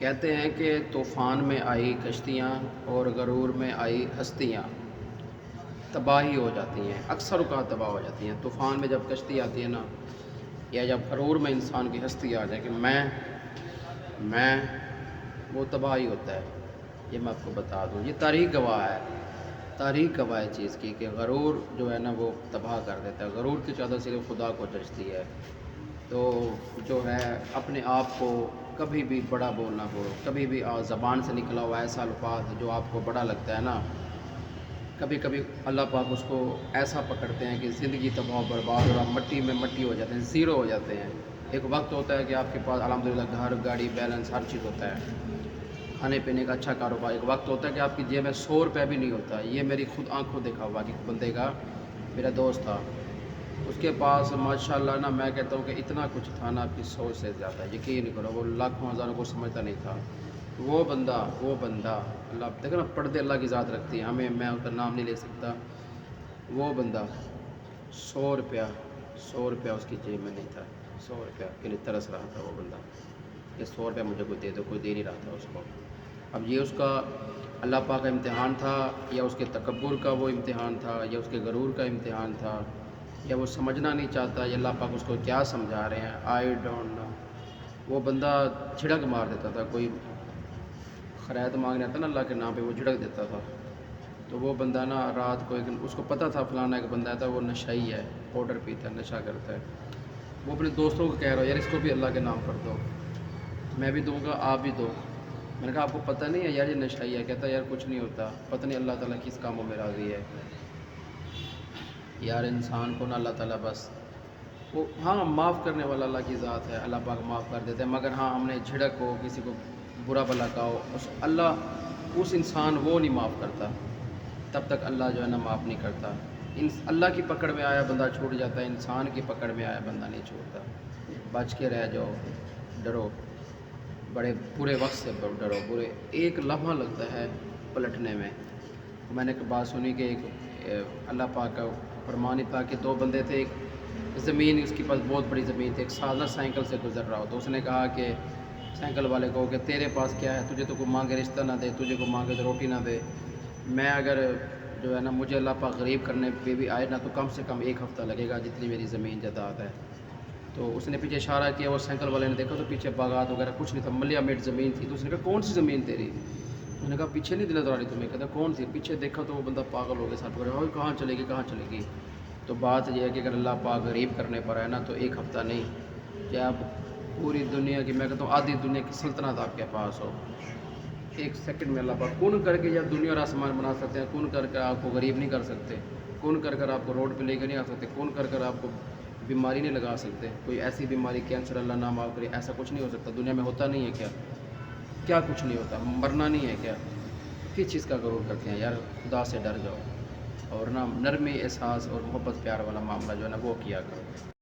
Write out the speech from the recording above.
کہتے ہیں کہ طوفان میں آئی کشتیاں اور غرور میں آئی ہستیاں تباہی ہو جاتی ہیں، اکثر اوقات تباہ ہو جاتی ہیں۔ طوفان میں جب کشتی آتی ہے نا، یا جب غرور میں انسان کی ہستی آ جائے کہ میں وہ تباہی ہوتا ہے۔ یہ میں آپ کو بتا دوں، یہ تاریخ گواہ ہے، تاریخ گواہ ہے چیز کی کہ غرور جو ہے نا وہ تباہ کر دیتا ہے۔ غرور کی چادر صرف خدا کو جچتی ہے۔ تو جو ہے اپنے آپ کو کبھی بھی بڑا بولنا ہو، کبھی بھی زبان سے نکلا ہوا ایسا الفاظ جو آپ کو بڑا لگتا ہے نا، کبھی کبھی اللہ پاک اس کو ایسا پکڑتے ہیں کہ زندگی تباہ و برباد اور آپ مٹی میں مٹی ہو جاتے ہیں، زیرو ہو جاتے ہیں۔ ایک وقت ہوتا ہے کہ آپ کے پاس الحمدللہ گھر گاڑی بیلنس ہر چیز ہوتا ہے، کھانے پینے کا اچھا کاروبار۔ ایک وقت ہوتا ہے کہ آپ کی جیب میں 100 روپے بھی نہیں ہوتا۔ یہ میری خود آنکھوں دیکھا ہوا کہ بندے کا، میرا دوست تھا، اس کے پاس ماشاءاللہ نا، میں کہتا ہوں کہ اتنا کچھ تھا نا، آپ کی سوچ سے زیادہ، یقین نہیں کرو، وہ لاکھوں ہزاروں کو سمجھتا نہیں تھا۔ وہ بندہ اللہ دیکھو نا، پردے اللہ کی ذات رکھتی ہے، میں اس کا نام نہیں لے سکتا۔ وہ بندہ 100 روپیہ اس کی جیب میں نہیں تھا، 100 روپیہ کے لیے ترس رہا تھا وہ بندہ کہ 100 روپیہ مجھے کوئی دے دو، کوئی دے نہیں رہا تھا اس کو۔ اب یہ اس کا اللہ پاک کا امتحان تھا، یا اس کے تکبر کا وہ امتحان تھا، یا اس کے غرور کا امتحان تھا، یا وہ سمجھنا نہیں چاہتا، یا اللہ پاک اس کو کیا سمجھا رہے ہیں، آئی ڈونٹ نو۔ وہ بندہ جھڑک مار دیتا تھا، کوئی خیرات مانگنے آتا نا اللہ کے نام پہ، وہ جھڑک دیتا تھا۔ تو وہ بندہ نا رات کو اس کو پتہ تھا فلانا ایک بندہ تھا، وہ نشائی ہے، پاؤڈر پیتا ہے، نشہ کرتا ہے۔ وہ اپنے دوستوں کو کہہ رہا ہو یار اس کو بھی اللہ کے نام پر دو، میں بھی دوں گا آپ بھی دو۔ میں نے کہا آپ کو پتہ نہیں ہے یار یہ نشائی ہے؟ کہتا یار کچھ نہیں ہوتا، پتہ نہیں اللہ تعالیٰ کس کاموں میں راضی ہے۔ یار انسان کو نا اللہ تعالیٰ بس وہ ہاں معاف کرنے والا اللہ کی ذات ہے، اللہ پاک معاف کر دیتے ہیں، مگر ہاں ہم نے جھڑک ہو، کسی کو برا بھلا کہا ہو، اس انسان وہ نہیں معاف کرتا، تب تک اللہ جو ہے نا معاف نہیں کرتا۔ اللہ کی پکڑ میں آیا بندہ چھوٹ جاتا ہے، انسان کی پکڑ میں آیا بندہ نہیں چھوٹتا۔ بچ کے رہ جاؤ، ڈرو، بڑے برے وقت سے ڈرو، برے ایک لمحہ لگتا ہے پلٹنے میں۔ میں نے ایک بات سنی کہ ایک اللہ پاک کا فرمان تھا کہ دو بندے تھے، ایک زمین اس کے پاس بہت بڑی زمین تھی، ایک سادہ سائیکل سے گزر رہا ہو، تو اس نے کہا کہ سائیکل والے کو کہ تیرے پاس کیا ہے، تجھے تو کوئی مانگے رشتہ نہ دے، تجھے کوئی مانگے تو روٹی نہ دے، میں اگر جو ہے نا مجھے اللہ پاک غریب کرنے پہ بھی آئے نا تو کم سے کم 1 ہفتہ لگے گا جتنی میری زمین جائیداد ہے۔ تو اس نے پیچھے اشارہ کیا، وہ سائیکل والے نے دیکھا تو پیچھے باغات وغیرہ کچھ نہیں تھا، ملیا میٹ زمین تھی۔ تو اس نے کہا کون سی زمین تیری؟ اس نے کہا پیچھے نہیں نظر آ رہی تمہیں؟ کہتا کون تھی؟ پیچھے دیکھا تو وہ بندہ پاگل ہو گیا، ساتھ پکڑا ہوئے کہاں چلے گی کہاں چلے گی۔ تو بات یہ ہے کہ اگر اللہ پاک غریب کرنے پر ہے نا تو 1 ہفتہ نہیں، کیا آپ پوری دنیا کی، میں کہتا ہوں آدھی دنیا کی سلطنت آپ کے پاس ہو، 1 سیکنڈ میں اللہ پاک کن کر کے یا دنیا اور آسمان بنا سکتے ہیں، کن کر کر آپ کو غریب نہیں کر سکتے، کن کر کر آپ کو روڈ پہ لے کے نہیں آ سکتے، کن کر کر آپ کو بیماری نہیں لگا سکتے۔ کوئی ایسی بیماری، کینسر اللہ نہ معاف کرے، ایسا کچھ نہیں ہو سکتا دنیا میں، ہوتا نہیں ہے کیا؟ کیا کچھ نہیں ہوتا؟ مرنا نہیں ہے کیا؟ کس چیز کا غرور کرتے ہیں یار؟ خدا سے ڈر جاؤ، اور نا نرمی احساس اور محبت پیار والا معاملہ جو ہے نا وہ کیا کرو۔